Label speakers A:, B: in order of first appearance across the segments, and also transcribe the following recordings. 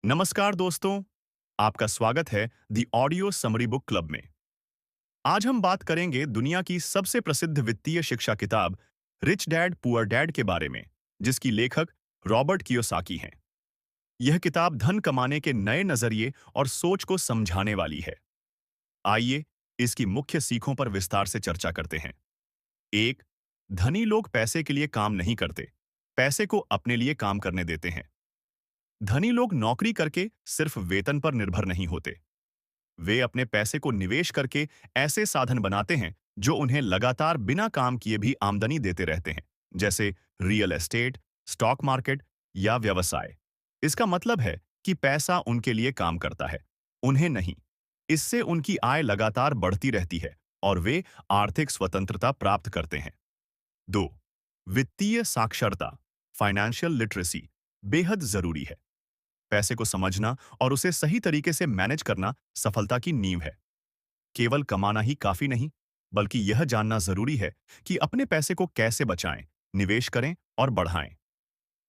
A: नमस्कार दोस्तों, आपका स्वागत है the audio summary book club में। आज हम बात करेंगे दुनिया की सबसे प्रसिद्ध वित्तीय शिक्षा किताब रिच डैड पुअर डैड के बारे में, जिसकी लेखक रॉबर्ट कियोसाकी हैं। यह किताब धन कमाने के नए नजरिए और सोच को समझाने वाली है। आइए, इसकी मुख्य सीखों पर विस्तार से चर्चा करते हैं। एक, धनी लोग पैसे के लिए काम नहीं करते, पैसे को अपने लिए काम करने देते हैं। धनी लोग नौकरी करके सिर्फ वेतन पर निर्भर नहीं होते। वे अपने पैसे को निवेश करके ऐसे साधन बनाते हैं जो उन्हें लगातार बिना काम किए भी आमदनी देते रहते हैं, जैसे रियल एस्टेट, स्टॉक मार्केट या व्यवसाय। इसका मतलब है कि पैसा उनके लिए काम करता है, उन्हें नहीं। इससे उनकी आय लगातार बढ़ती रहती है और वे आर्थिक स्वतंत्रता प्राप्त करते हैं। 2. वित्तीय साक्षरता, फाइनेंशियल लिटरेसी, बेहद जरूरी है। पैसे को समझना और उसे सही तरीके से मैनेज करना सफलता की नींव है। केवल कमाना ही काफी नहीं, बल्कि यह जानना जरूरी है कि अपने पैसे को कैसे बचाएं, निवेश करें और बढ़ाएं।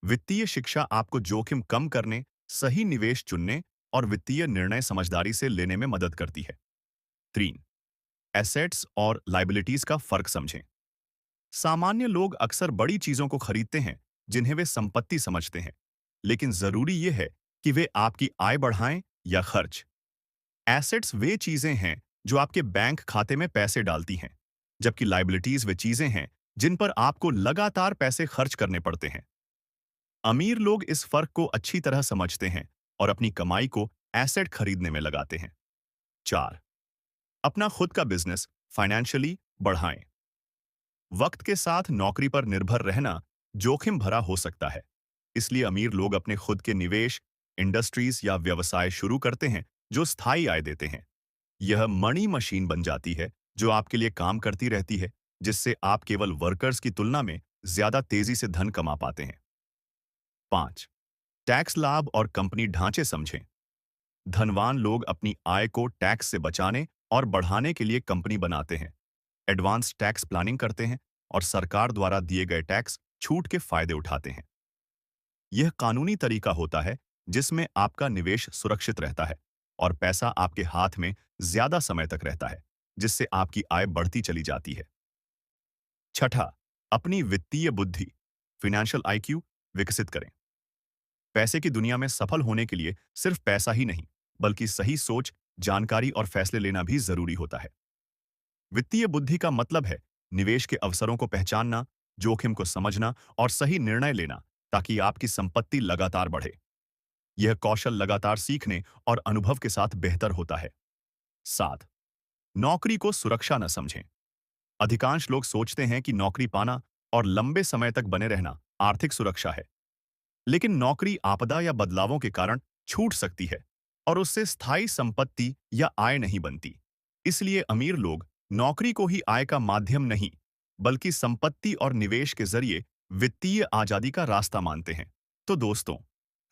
A: वित्तीय शिक्षा आपको जोखिम कम करने, सही निवेश चुनने और वित्तीय निर्णय समझदारी से लेने में मदद करती है। 3. एसेट्स और लाइबिलिटीज का फर्क समझें। सामान्य लोग अक्सर बड़ी चीजों को खरीदते हैं जिन्हें वे संपत्ति समझते हैं, लेकिन जरूरी यह है कि वे आपकी आय बढ़ाएं या खर्च। एसेट्स वे चीजें हैं जो आपके बैंक खाते में पैसे डालती हैं, जबकि लाइबिलिटीज वे चीजें हैं जिन पर आपको लगातार पैसे खर्च करने पड़ते हैं। अमीर लोग इस फर्क को अच्छी तरह समझते हैं और अपनी कमाई को एसेट खरीदने में लगाते हैं। 4. अपना खुद का बिजनेस फाइनेंशियली बढ़ाएं। वक्त के साथ नौकरी पर निर्भर रहना जोखिम भरा हो सकता है। इसलिए अमीर लोग अपने खुद के निवेश, इंडस्ट्रीज या व्यवसाय शुरू करते हैं जो स्थायी आय देते हैं। यह मनी मशीन बन जाती है जो आपके लिए काम करती रहती है, जिससे आप केवल वर्कर्स की तुलना में ज्यादा तेजी से धन कमा पाते हैं। 5. टैक्स लाभ और कंपनी ढांचे समझें। धनवान लोग अपनी आय को टैक्स से बचाने और बढ़ाने के लिए कंपनी बनाते हैं, एडवांस टैक्स प्लानिंग करते हैं और सरकार द्वारा दिए गए टैक्स छूट के फायदे उठाते हैं। यह कानूनी तरीका होता है जिसमें आपका निवेश सुरक्षित रहता है और पैसा आपके हाथ में ज्यादा समय तक रहता है, जिससे आपकी आय बढ़ती चली जाती है। 6. अपनी वित्तीय बुद्धि, फाइनेंशियल आईक्यू विकसित करें। पैसे की दुनिया में सफल होने के लिए सिर्फ पैसा ही नहीं, बल्कि सही सोच, जानकारी और फैसले लेना भी जरूरी होता है। वित्तीय बुद्धि का मतलब है निवेश के अवसरों को पहचानना, जोखिम को समझना और सही निर्णय लेना, ताकि आपकी संपत्ति लगातार बढ़े। यह कौशल लगातार सीखने और अनुभव के साथ बेहतर होता है। 7. नौकरी को सुरक्षा न समझें। अधिकांश लोग सोचते हैं कि नौकरी पाना और लंबे समय तक बने रहना आर्थिक सुरक्षा है, लेकिन नौकरी आपदा या बदलावों के कारण छूट सकती है और उससे स्थायी संपत्ति या आय नहीं बनती। इसलिए अमीर लोग नौकरी को ही आय का माध्यम नहीं, बल्कि संपत्ति और निवेश के जरिए वित्तीय आजादी का रास्ता मानते हैं। तो दोस्तों,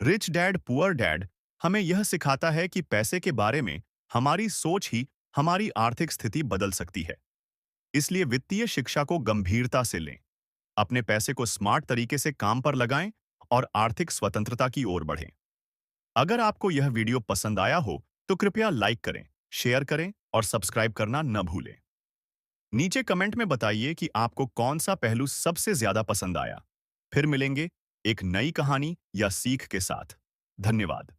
A: रिच डैड पुअर डैड हमें यह सिखाता है कि पैसे के बारे में हमारी सोच ही हमारी आर्थिक स्थिति बदल सकती है। इसलिए वित्तीय शिक्षा को गंभीरता से लें, अपने पैसे को स्मार्ट तरीके से काम पर लगाएं और आर्थिक स्वतंत्रता की ओर बढ़ें। अगर आपको यह वीडियो पसंद आया हो तो कृपया लाइक करें, शेयर करें और सब्सक्राइब करना न भूलें। नीचे कमेंट में बताइए कि आपको कौन सा पहलू सबसे ज्यादा पसंद आया। फिर मिलेंगे एक नई कहानी या सीख के साथ। धन्यवाद।